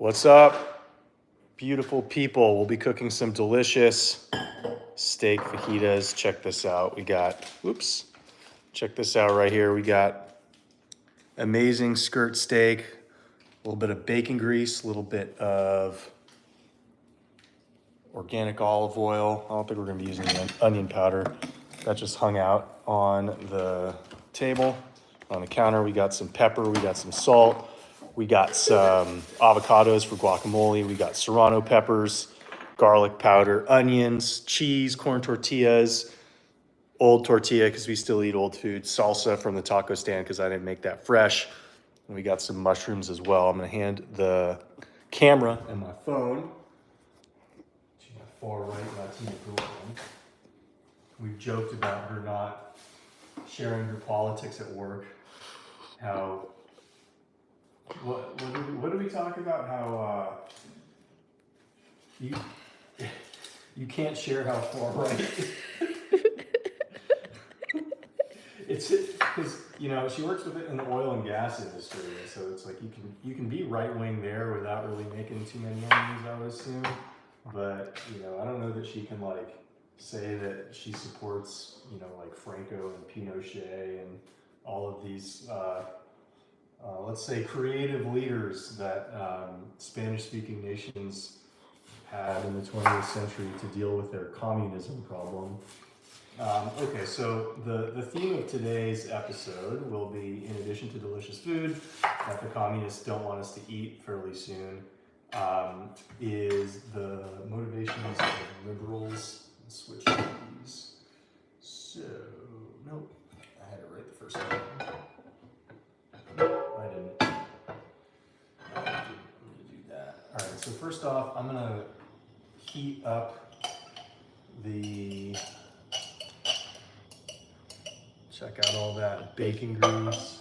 What's up, beautiful people? We'll be cooking some delicious steak fajitas. Check this out. Check this out right here. We got amazing skirt steak, a little bit of bacon grease, a little bit of organic olive oil. I don't think we're gonna be using onion powder. That just hung out on the table, on the counter. We got some pepper, we got some salt. We got some avocados for guacamole. We got serrano peppers, garlic powder, onions, cheese, corn tortillas, old tortilla because we still eat old food, salsa from the taco stand because I didn't make that fresh. And we got some mushrooms as well. I'm going to hand the camera and my phone to my far right Latina girlfriend. We've joked about her not sharing her politics at work, how what did we talk about? How you can't share how far right. It's because she works with it in the oil and gas industry, so it's like you can be right wing there without really making too many enemies, I would assume. But I don't know that she can say that she supports like Franco and Pinochet and all of these. Let's say creative leaders that Spanish-speaking nations had in the 20th century to deal with their communism problem. Okay, so the theme of today's episode will be, in addition to delicious food that the communists don't want us to eat fairly soon, is the motivations of liberals. Let's switch to these. So, nope, I had it right the first time. I didn't. I'm gonna do that. All right. So first off, I'm gonna heat up the. Check out all that bacon grease.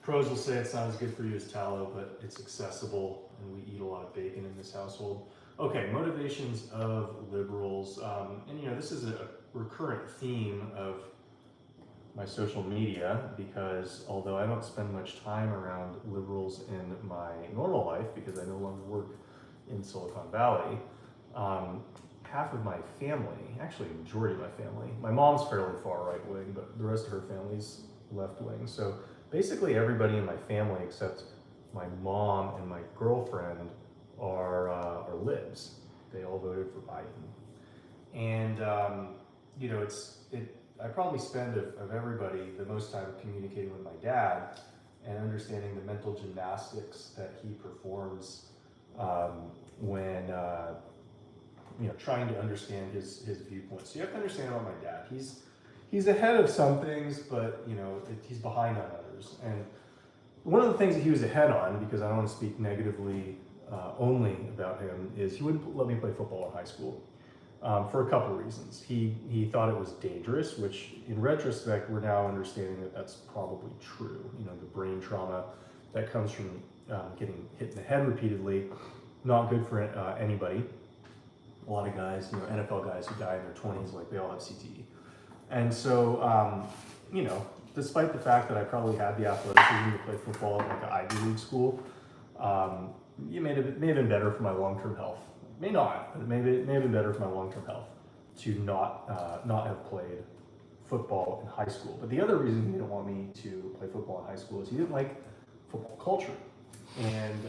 Pros will say it's not as good for you as tallow, but it's accessible, and we eat a lot of bacon in this household. Okay, motivations of liberals, and this is a recurrent theme of my social media, because although I don't spend much time around liberals in my normal life because I no longer work in Silicon Valley, half of my family, actually the majority of my family, my mom's fairly far right wing, but the rest of her family's left wing. So basically everybody in my family except my mom and my girlfriend are libs. They all voted for Biden. And I probably spend of everybody the most time communicating with my dad and understanding the mental gymnastics that he performs when trying to understand his viewpoints. So you have to understand about my dad. He's ahead of some things, but he's behind on others. And one of the things that he was ahead on, because I don't want to speak negatively only about him, is he wouldn't let me play football in high school. For a couple reasons. He thought it was dangerous, which in retrospect, we're now understanding that that's probably true. The brain trauma that comes from getting hit in the head repeatedly, not good for anybody. A lot of guys, NFL guys who die in their 20s, they all have CTE. And so, despite the fact that I probably had the athleticism to play football at an Ivy League school, it may have been better for my long-term health. May not, but it may have been better for my long-term health to not have played football in high school. But the other reason he didn't want me to play football in high school is he didn't like football culture. And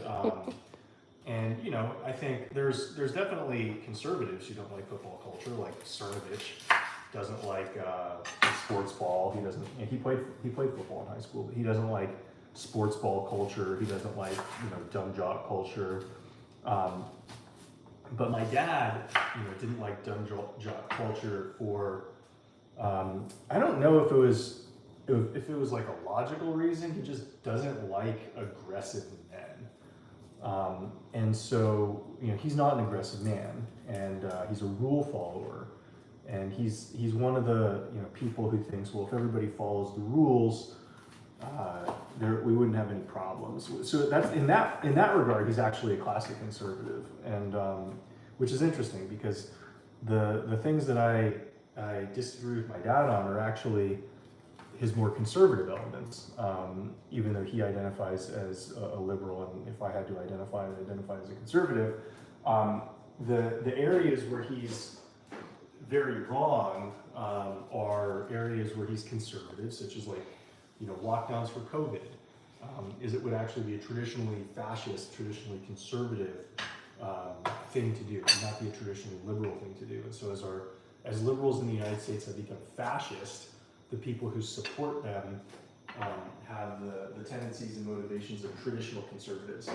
I think there's definitely conservatives who don't like football culture, like Cernovich doesn't like sports ball. He played football in high school, but he doesn't like sports ball culture. He doesn't like dumb jock culture. But my dad, didn't like dumb jock culture for, I don't know if it was like a logical reason. He just doesn't like aggressive men. And so, he's not an aggressive man, and he's a rule follower. And he's one of the people who thinks, well, if everybody follows the rules, we wouldn't have any problems. So that's in that regard, he's actually a classic conservative, and which is interesting because the things that I disagree with my dad on are actually his more conservative elements, even though he identifies as a liberal, and if I had to identify, I'd identify as a conservative. The areas where he's very wrong are areas where he's conservative, such as like, lockdowns for COVID. Is it would actually be a traditionally fascist, traditionally conservative thing to do, not be a traditionally liberal thing to do. And so as liberals in the United States have become fascist, the people who support them have the tendencies and motivations of traditional conservatives,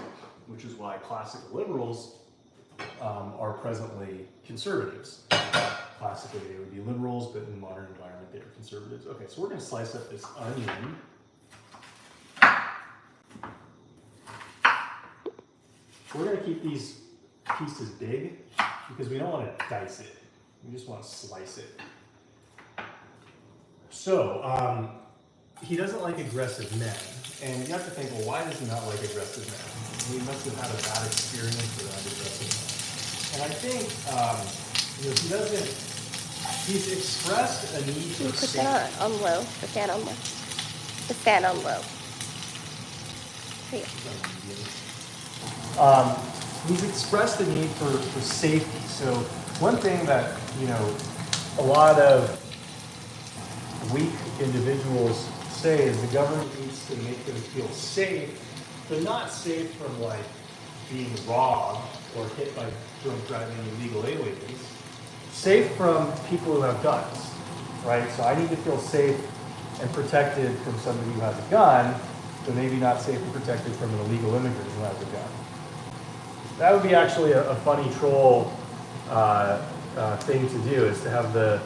which is why classical liberals are presently conservatives. Classically, they would be liberals, but in the modern environment, they are conservatives. Okay, so we're going to slice up this onion. We're going to keep these pieces big because we don't want to dice it. We just want to slice it. So, he doesn't like aggressive men. And you have to think, well, why does he not like aggressive men? He must have had a bad experience around aggressive men. And I think, he's expressed a need for put that on low. Put that on low. Put that on low. Here. He's expressed the need for safety. So one thing that, a lot of weak individuals say is the government needs to make them feel safe, but not safe from like being robbed or hit by drunk driving illegal aliens. Safe from people who have guns, right? So I need to feel safe and protected from somebody who has a gun, but maybe not safe and protected from an illegal immigrant who has a gun. That would be actually a funny troll thing to do, is to have the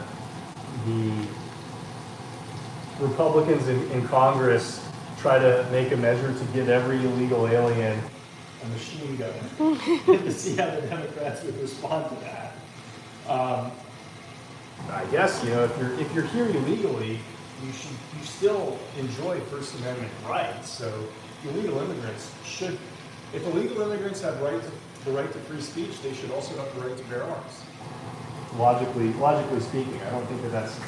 Republicans in Congress try to make a measure to give every illegal alien a machine gun to see how the Democrats would respond to that. I guess, if you're here illegally, you still enjoy First Amendment rights. So illegal immigrants should, if illegal immigrants have the right to free speech, they should also have the right to bear arms. Logically speaking, I don't think that that's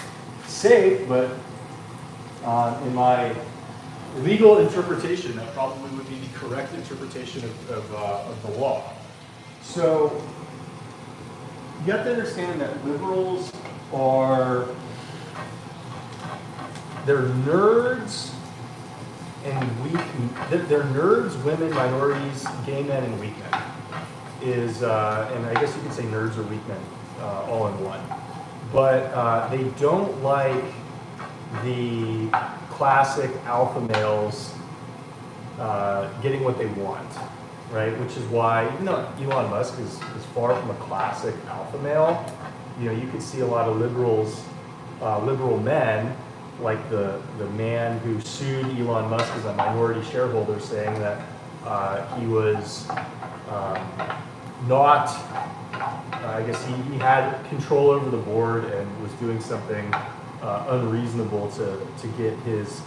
safe, but in my legal interpretation, that probably would be the correct interpretation of the law. So you have to understand that liberals they're nerds and weak. They're nerds, women, minorities, gay men, and weak men. And I guess you could say nerds or weak men all in one. But they don't like the classic alpha males getting what they want, right? Which is why, even though Elon Musk is far from a classic alpha male, you could see a lot of liberal men, like the man who sued Elon Musk as a minority shareholder, saying that he was not, I guess he had control over the board and was doing something unreasonable to get his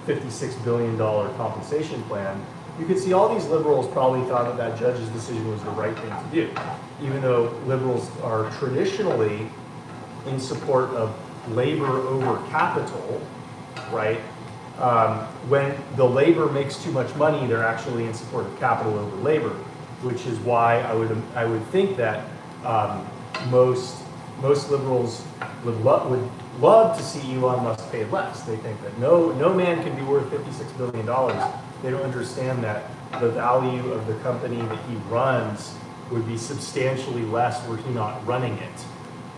$56 billion compensation plan. You could see all these liberals probably thought that judge's decision was the right thing to do, even though liberals are traditionally in support of labor over capital, right? When the labor makes too much money, they're actually in support of capital over labor, which is why I would think that most liberals would love to see Elon Musk paid less. They think that no man can be worth $56 billion. They don't understand that the value of the company that he runs would be substantially less were he not running it.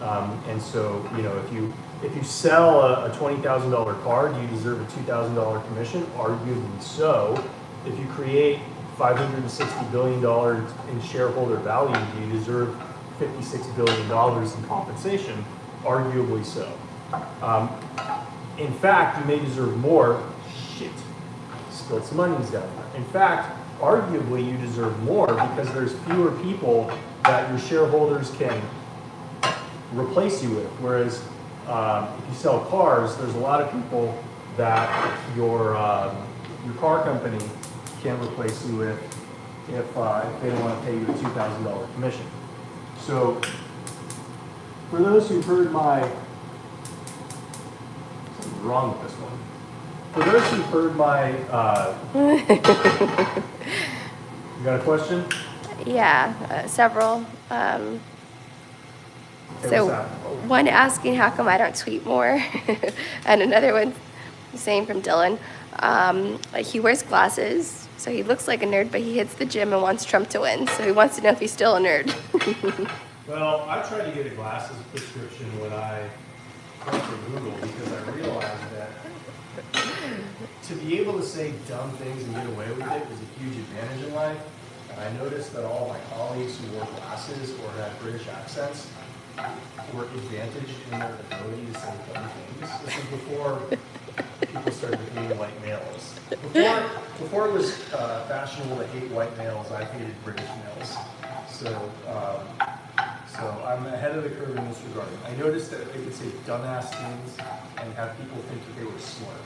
And so, if you sell a $20,000 car, do you deserve a $2,000 commission? Arguably so. If you create $560 billion in shareholder value, do you deserve $56 billion in compensation? Arguably so. In fact, you may deserve more. Shit. Spilled some onions down there. In fact, arguably you deserve more because there's fewer people that your shareholders can replace you with. Whereas if you sell cars, there's a lot of people that your car company can't replace you with if they don't want to pay you a $2,000 commission. So for those who've heard something wrong with this one. for those who've heard my, you got a question? Yeah, several. Okay, So what's that? one asking how come I don't tweet more, and another one saying from Dylan, he wears glasses, so he looks like a nerd, but he hits the gym and wants Trump to win. So he wants to know if he's still a nerd. Well, I tried to get a glasses prescription when I went to Google because I realized that to be able to say dumb things and get away with it was a huge advantage in life. And I noticed that all my colleagues who wore glasses or had British accents were advantaged in their ability to say dumb things. This was before people started being white males. Before it was fashionable to hate white males, I hated British males. So I'm ahead of the curve in this regard. I noticed that they could say dumbass things and have people think that they were smart.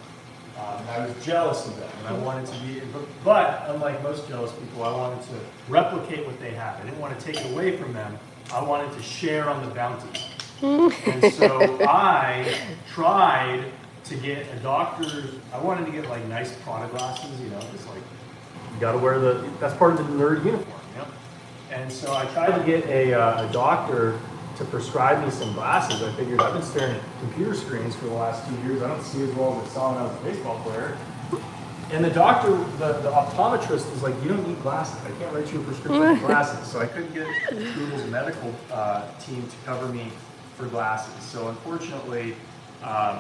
I was jealous of them, and I wanted to be, but unlike most jealous people, I wanted to replicate what they had. I didn't want to take it away from them. I wanted to share on the bounty. And so I tried to get a doctor's, I wanted to get like nice Prada glasses, you know, just like, you gotta wear that's part of the nerd uniform, you know? And so I tried to get a doctor to prescribe me some glasses. I figured I've been staring at computer screens for the last 2 years. I don't see as well as I saw when I was a baseball player. And the doctor, the optometrist was like, you don't need glasses. I can't write you a prescription for glasses. So I couldn't get Google's medical team to cover me for glasses. So unfortunately, I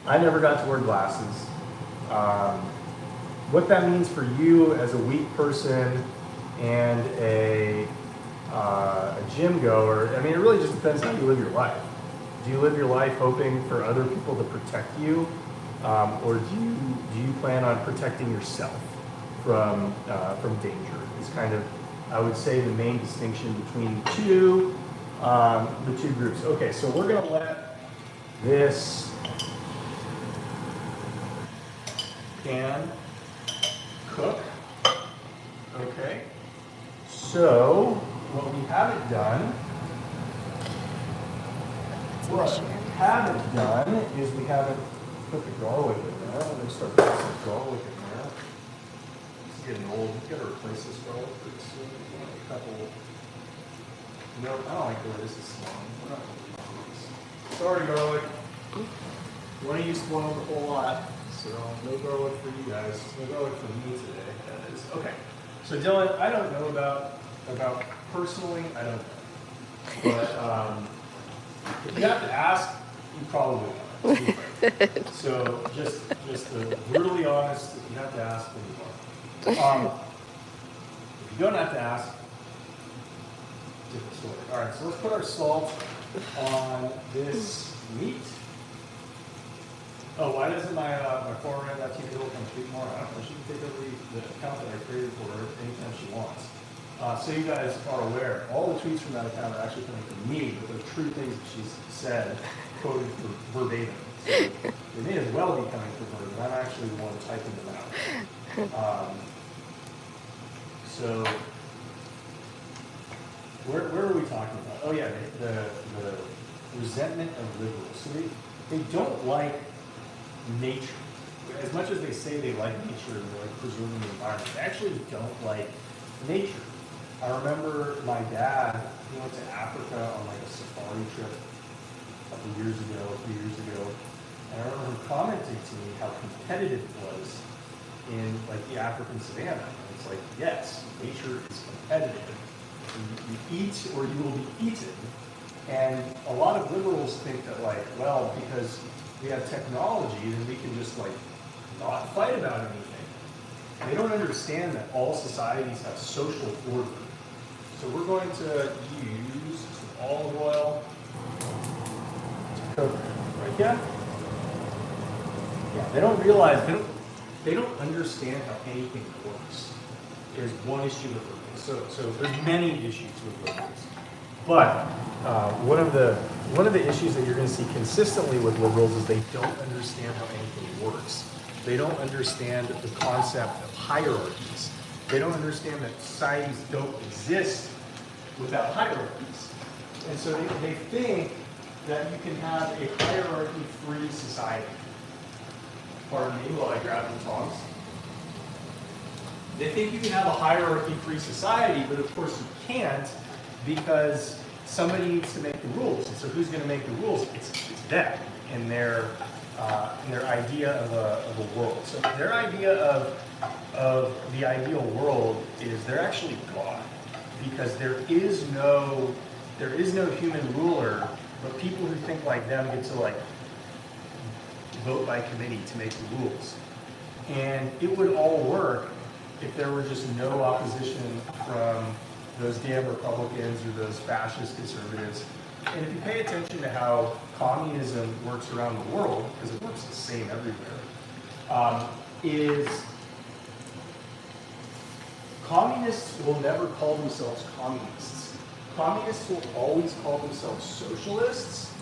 never got to wear glasses. What that means for you as a weak person and a gym goer, I mean, it really just depends how you live your life. Do you live your life hoping for other people to protect you, or do you plan on protecting yourself from danger? It's kind of, I would say, the main distinction between the two groups. Okay, so we're going to let this pan cook. Okay. So what we haven't done is we haven't put the garlic in there. I'm going to start putting some garlic in there. It's getting old. We've got to replace this garlic pretty soon. A couple. No, I don't like the way this is smelling. We're not going to do this. Sorry, garlic. One of you spoiled the whole lot. So no garlic for you guys. No garlic for me today. That is okay. So Dylan, I don't know about personally, I don't know. But if you have to ask, you probably will. So just brutally honest, if you have to ask, then you are. If you don't have to ask, different story. All right, so let's put our salt on this meat. Oh, why doesn't my former team girl come tweet more? I don't know. She can take over the account that I created for her anytime she wants. So you guys are aware, all the tweets from that account are actually coming from me, but they're true things that she's said, quoted verbatim. So they may as well be coming from her, but I'm actually the one typing them out. So where are we talking about? Oh yeah, the resentment of liberals. So they don't like nature. As much as they say they like nature and they like preserving the environment, they actually don't like nature. I remember my dad, he went to Africa on like a safari trip a few years ago, and I remember him commenting to me how competitive it was in like the African savannah. And it's like, yes, nature is competitive. You eat or you will be eaten. And a lot of liberals think that like, well, because we have technology, then we can just like not fight about anything. They don't understand that all societies have social order. So we're going to use some olive oil to cook, right? Yeah? Yeah, they don't realize, they don't understand how anything works. There's one issue with liberals. So there's many issues with liberals. But one of the issues that you're going to see consistently with liberals is they don't understand how anything works. They don't understand the concept of hierarchies. They don't understand that societies don't exist without hierarchies. And so they think that you can have a hierarchy-free society. pardon me while I grab the tongs. They think you can have a hierarchy-free society, but of course you can't because somebody needs to make the rules. And so who's going to make the rules? It's them in their idea of a world. So their idea of the ideal world is they're actually God, because there is no human ruler, but people who think like them get to like vote by committee to make the rules. And it would all work if there were just no opposition from those damn Republicans or those fascist conservatives. And if you pay attention to how communism works around the world, because it works the same everywhere, is communists will never call themselves communists. Communists will always call themselves socialists,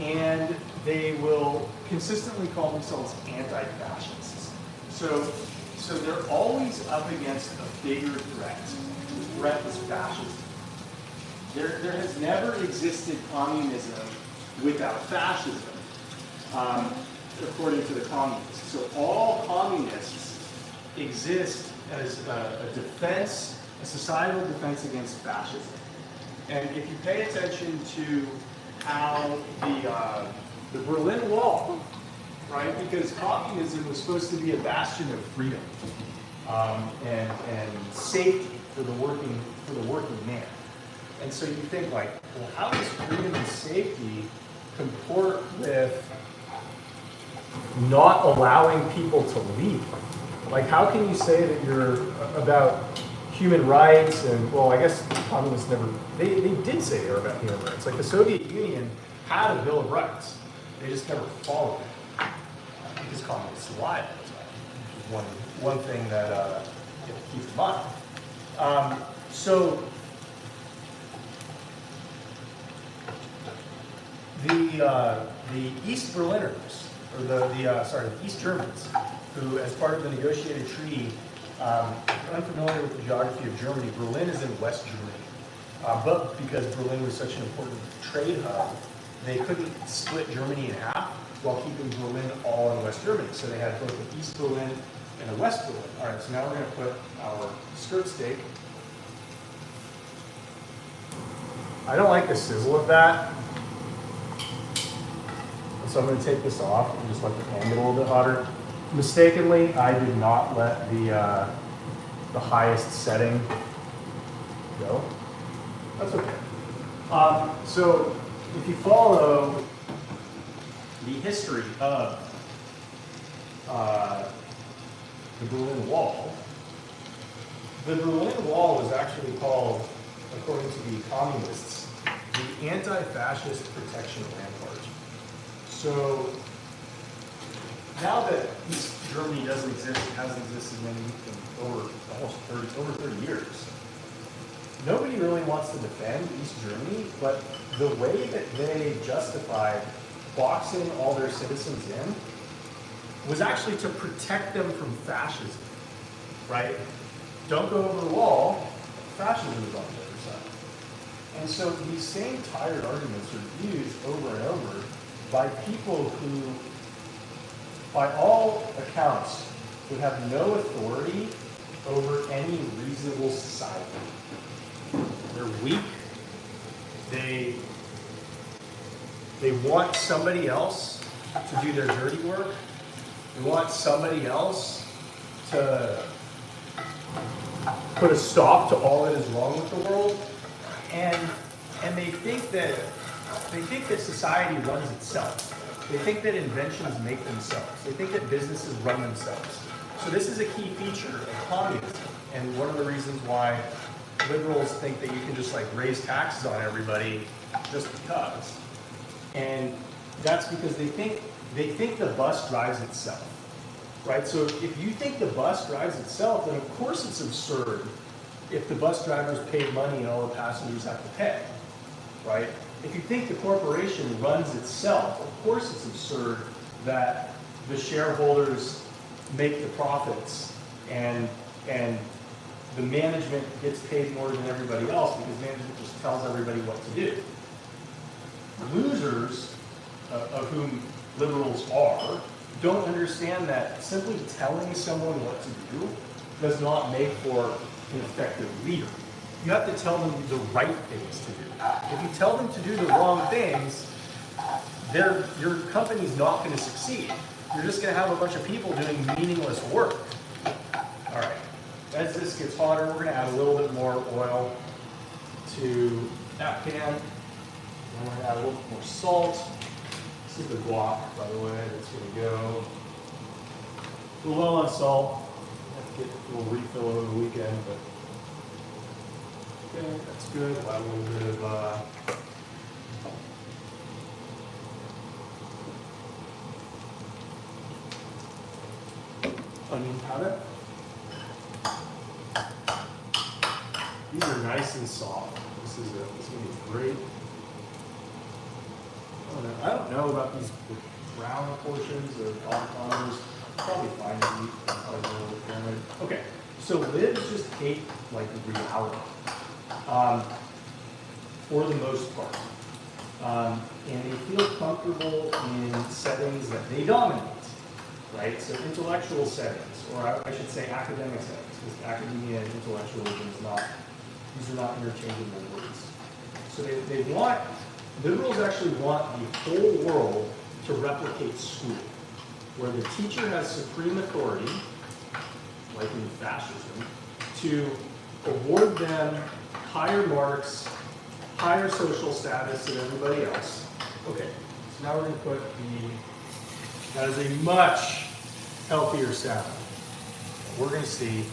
and they will consistently call themselves anti-fascists. So they're always up against a bigger threat. The threat is fascism. There has never existed communism without fascism, according to the communists. So all communists exist as a defense, a societal defense against fascism. And if you pay attention to how the Berlin Wall, right? Because communism was supposed to be a bastion of freedom and safety for the working man. And so you think like, well, how does freedom and safety comport with not allowing people to leave? Like, how can you say that you're about human rights and, well, I guess communists never, they did say they were about human rights. Like the Soviet Union had a Bill of Rights. They just never followed it because communists lied all the time, which is one thing that you have to keep in mind. So the East Berliners, or the East Germans, who, as part of the negotiated treaty, if you're unfamiliar with the geography of Germany, Berlin is in West Germany. But because Berlin was such an important trade hub, they couldn't split Germany in half while keeping Berlin all in West Germany. So they had both the East Berlin and the West Berlin. All right, so now we're going to put our skirt steak. I don't like the sizzle of that. So I'm going to take this off and just let the pan get a little bit hotter. Mistakenly, I did not let the highest setting go. That's okay. So if you follow the history of the Berlin Wall was actually called, according to the communists, the anti-fascist protection rampart. So now that East Germany doesn't exist, it hasn't existed in over 30 years, nobody really wants to defend East Germany, but the way that they justified boxing all their citizens in was actually to protect them from fascism, right? Don't go over the wall, fascism is on the other side. And so these same tired arguments are used over and over by people who, by all accounts, would have no authority over any reasonable society. They're weak. They want somebody else to do their dirty work. They want somebody else to put a stop to all that is wrong with the world. And they think that society runs itself. They think that inventions make themselves. They think that businesses run themselves. So this is a key feature of communism, and one of the reasons why liberals think that you can just like raise taxes on everybody just because. And that's because they think the bus drives itself, right? So if you think the bus drives itself, then of course it's absurd if the bus drivers paid money and all the passengers have to pay, right? If you think the corporation runs itself, of course it's absurd that the shareholders make the profits and the management gets paid more than everybody else because management just tells everybody what to do. Losers, of whom liberals are, don't understand that simply telling someone what to do does not make for an effective leader. You have to tell them the right things to do. If you tell them to do the wrong things, your company's not going to succeed. You're just going to have a bunch of people doing meaningless work. All right, as this gets hotter, we're going to add a little bit more oil to that pan. And we're going to add a little bit more salt. This is the guac, by the way, that's going to go. A little low on salt. Have to get a little refill over the weekend, but okay, that's good. We'll add a little bit of onion powder. These are nice and soft. This is going to be great. I don't know about these brown portions of avocados. Probably fine to eat. Probably a little bit family. Okay, so lids just hate like reality, for the most part, and they feel comfortable in settings that they dominate, right? So intellectual settings, or I should say academic settings, because academia and intellectualism is not; these are not interchangeable words. So they want. Liberals actually want the whole world to replicate school, where the teacher has supreme authority, like in fascism, to award them higher marks, higher social status than everybody else. Okay, so now we're going to put that is a much healthier sound. We're going to see,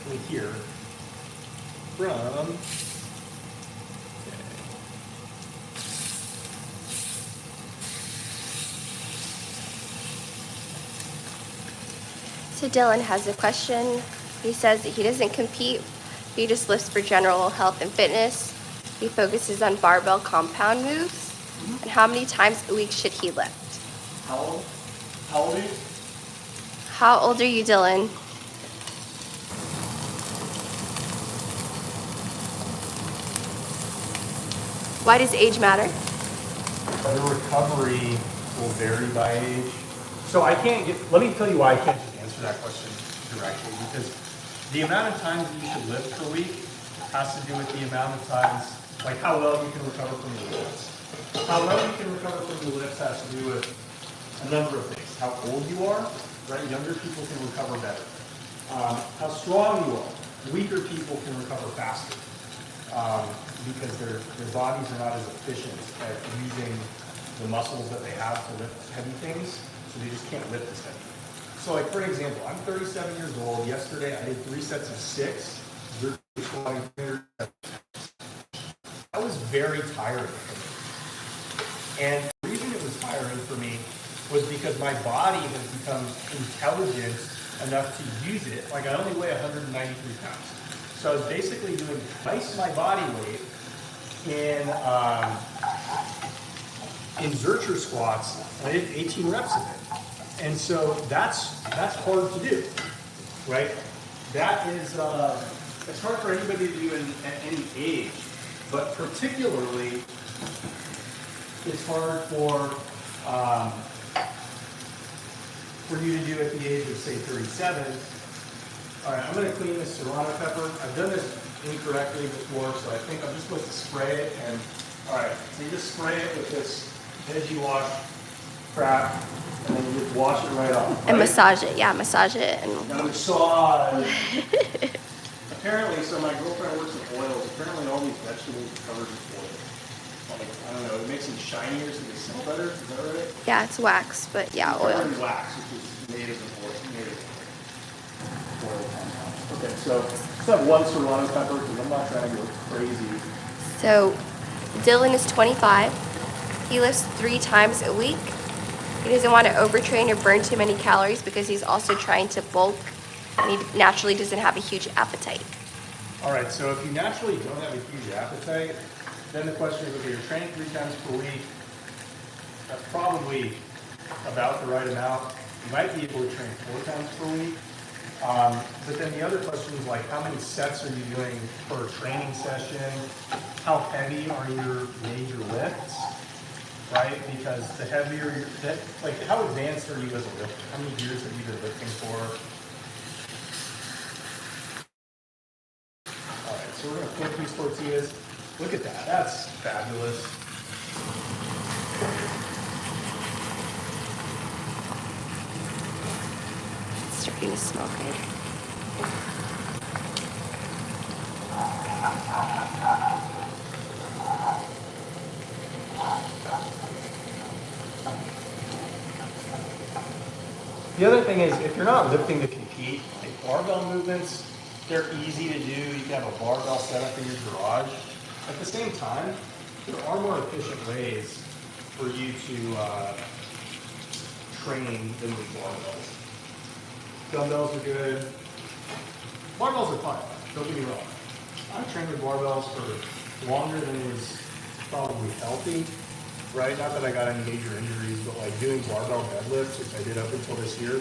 we hear from So Dylan has a question. He says that he doesn't compete. He just lifts for general health and fitness. He focuses on barbell compound moves. And how many times a week should he lift? How old? How old are you? How old are you, Dylan? Why does age matter? The recovery will vary by age. So I can't let me tell you why I can't just answer that question directly, because the amount of times that you should lift per week has to do with the amount of times, like how well you can recover from your lifts. How well you can recover from your lifts has to do with a number of things. How old you are, right? Younger people can recover better. How strong you are. Weaker people can recover faster, because their bodies are not as efficient at using the muscles that they have to lift heavy things, so they just can't lift as heavy. So like, for example, I'm 37 years old. Yesterday I did 3 sets of 6. That was very tiring for me. And the reason it was tiring for me was because my body has become intelligent enough to use it. Like, I only weigh 193 pounds. So I was basically doing twice my body weight in Zercher squats, and I did 18 reps of it. And so that's hard to do, right? That is, it's hard for anybody to do at any age, but particularly it's hard for you to do at the age of, say, 37. All right, I'm going to clean this serrano pepper. I've done this incorrectly before, so I think I'm just supposed to spray it. And all right, so you just spray it with this veggie wash crap, and then you just wash it right off. Right? And massage it, yeah, massage it. And now massage. Apparently, so my girlfriend works in oils. Apparently, all these vegetables are covered in oil. Like, I don't know, it makes them shinier so they smell better. Is that right? Yeah, it's wax, but yeah, it's oil. Covered in wax, which is native of oil. Okay, so let's have one serrano pepper because I'm not trying to go crazy. So Dylan is 25. He lifts 3 times a week. He doesn't want to overtrain or burn too many calories because he's also trying to bulk, and he naturally doesn't have a huge appetite. All right, so if you naturally don't have a huge appetite, then the question is, okay, you're training 3 times per week. That's probably about the right amount. You might be able to train 4 times per week. But then the other question is, like, how many sets are you doing per training session? How heavy are your major lifts? right? Because the heavier, like how advanced are you as a lifter? How many years have you been lifting for? All right, so we're gonna flip these tortillas. Look at that, that's fabulous. It's starting to smell good. The other thing is, if you're not lifting to compete, like barbell movements, they're easy to do. You can have a barbell set up in your garage. At the same time, there are more efficient ways for you to train than with barbells. Dumbbells are good. Barbells are fine, don't get me wrong. I've trained with barbells for longer than is probably healthy, right? Not that I got any major injuries, but like doing barbell deadlifts, which I did up until this year,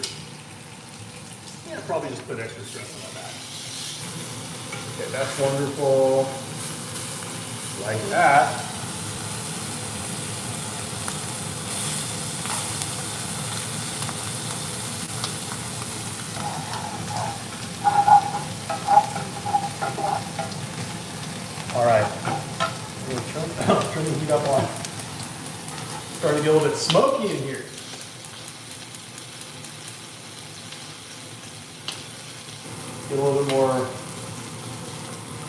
yeah, probably just put extra stress on my back. Okay, that's wonderful. Like that. All right. Turn the heat up on. Starting to get a little bit smoky in here. Get a little bit more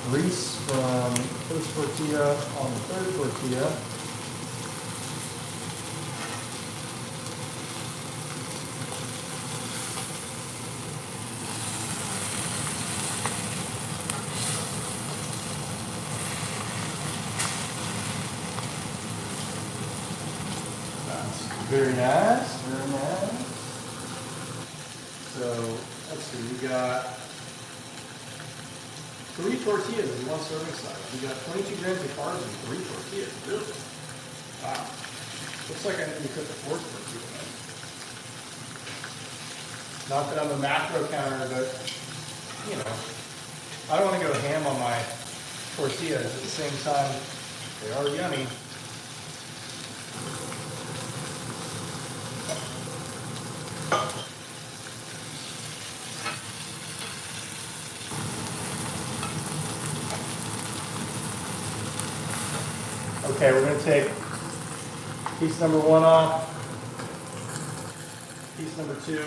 grease from first tortilla on the third tortilla. Very nice, very nice. So, let's see, we got 3 tortillas in one serving size. We got 22 grams of carbs and 3 tortillas, really? Wow. Looks like I need to cook a 4th tortilla. Not that I'm a macro counter, but, you know, I don't want to go ham on my tortillas. At the same time, they are yummy. Okay, we're going to take piece number 1 off, piece number 2,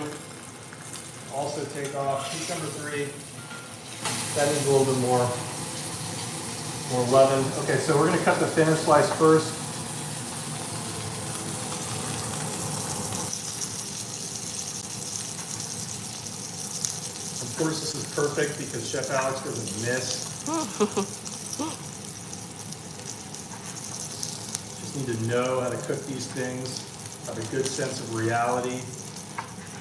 also take off, piece number 3, that needs a little bit more leaven. Okay, so we're going to cut the thinner slice first. Of course, this is perfect because Chef Alex doesn't miss. Need to know how to cook these things, have a good sense of reality,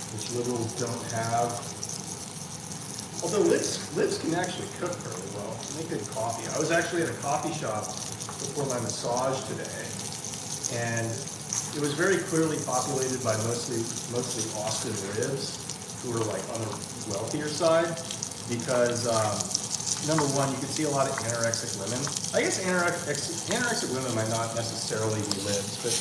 which liberals don't have. Although lips can actually cook fairly well, make good coffee. I was actually at a coffee shop before my massage today, and it was very clearly populated by mostly Austin ribs, who are like on the wealthier side, because number one, you can see a lot of anorexic women. I guess anorexic women might not necessarily be libs, but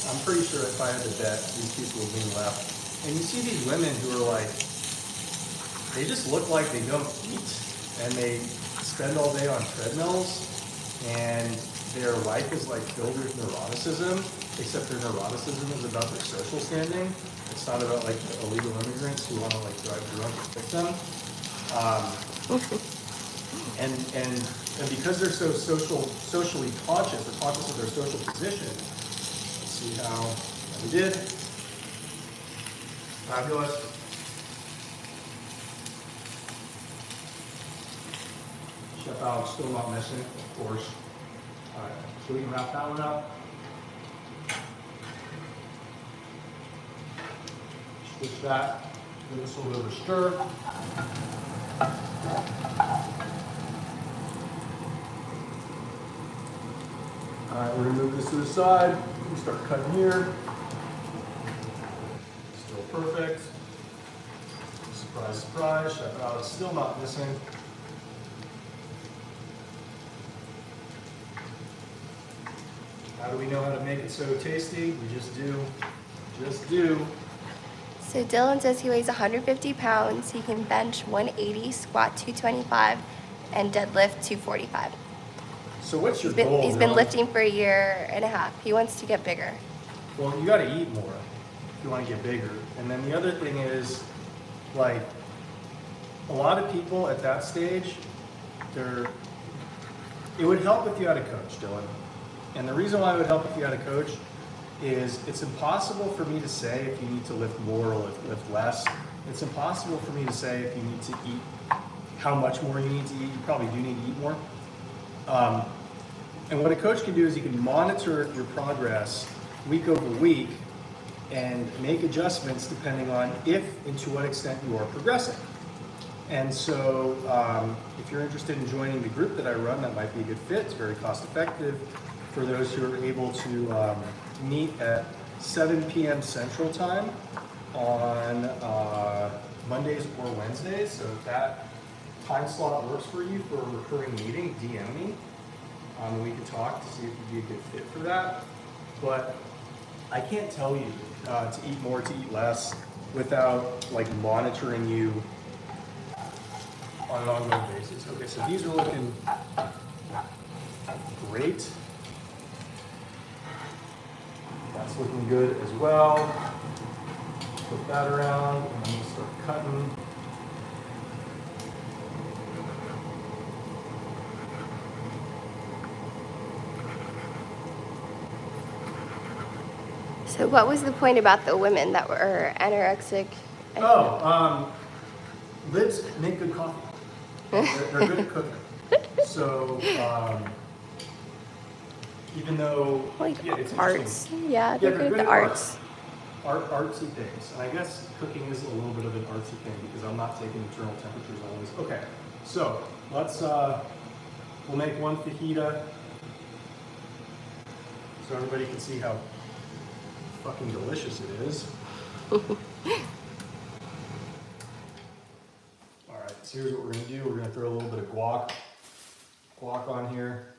I'm pretty sure if I had to bet, these people would lean left. And you see these women who are like, they just look like they don't eat, and they spend all day on treadmills, and their life is like filled with neuroticism, except their neuroticism is about their social standing. It's not about like the illegal immigrants who want to like drive drunk and pick them. And because they're so socially conscious, or conscious of their social position, let's see how we did. Fabulous. Chef Alex still not missing, of course. All right, so we can wrap that one up. Switch that, give this a little bit of a stir. All right, we're gonna move this to the side. We start cutting here. Still perfect. Surprise, surprise. Chef Alex still not missing. How do we know how to make it so tasty? We just do. Just do. So Dylan says he weighs 150 pounds. He can bench 180, squat 225, and deadlift 245. So what's your goal? He's been Dylan? lifting for a year and a half. He wants to get bigger. Well, you got to eat more if you want to get bigger. And then the other thing is, like, a lot of people at that stage, it would help if you had a coach, Dylan. And the reason why it would help if you had a coach is it's impossible for me to say if you need to lift more or lift less. It's impossible for me to say if you need to eat, how much more you need to eat. You probably do need to eat more. And what a coach can do is he can monitor your progress week over week and make adjustments depending on if and to what extent you are progressing. And so if you're interested in joining the group that I run, that might be a good fit. It's very cost effective for those who are able to meet at 7 p.m. Central Time on Mondays or Wednesdays. So if that time slot works for you for a recurring meeting, DM me. We can talk to see if you'd be a good fit for that. But I can't tell you to eat more, to eat less, without like monitoring you on an ongoing basis. Okay, so these are looking great. That's looking good as well. Flip that around, and I'm gonna start cutting. So what was the point about the women that were anorexic? Libs make good coffee. They're good at cooking. So, even though, Like it's arts. interesting. Yeah, they're good at the arts. Artsy things. And I guess cooking is a little bit of an artsy thing because I'm not taking internal temperatures always. Okay, so let's, we'll make one fajita so everybody can see how fucking delicious it is. All right, so here's what we're gonna do. We're gonna throw a little bit of guac on here.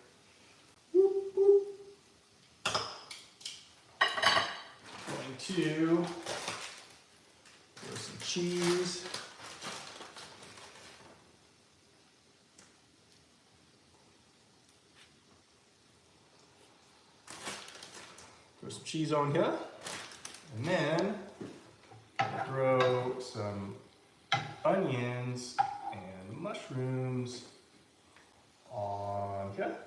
Going to throw some cheese. Throw some cheese on here. And then throw some onions and mushrooms on here.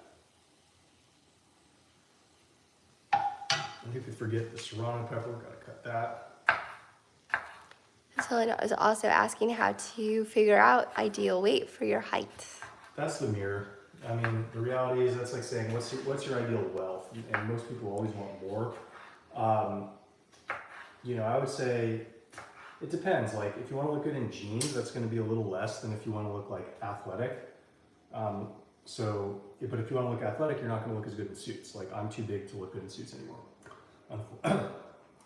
And if you forget the serrano pepper, gotta cut that. Helen is also asking how to figure out ideal weight for your height. That's the mirror. I mean, the reality is that's like saying, what's your ideal wealth? And most people always want more. You know, I would say it depends. Like, if you want to look good in jeans, that's going to be a little less than if you want to look like athletic. But if you want to look athletic, you're not going to look as good in suits. Like, I'm too big to look good in suits anymore.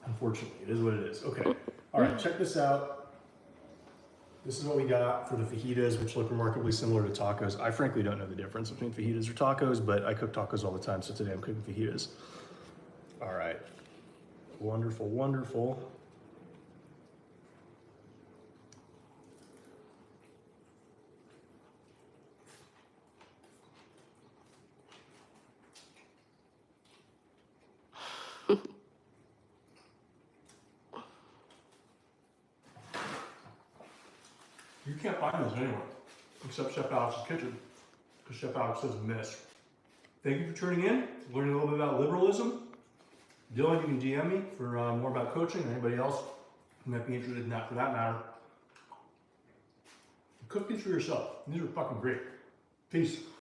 Unfortunately, it is what it is. Okay. All right, check this out. This is what we got for the fajitas, which look remarkably similar to tacos. I frankly don't know the difference between fajitas or tacos, but I cook tacos all the time, so today I'm cooking fajitas. All right. Wonderful, wonderful. You can't find those anywhere, except Chef Alex's kitchen, because Chef Alex says miss. Thank you for tuning in, learning a little bit about liberalism. Dylan, you can DM me for more about coaching, and anybody else who might be interested in that for that matter. Cook these for yourself. These are fucking great. Peace.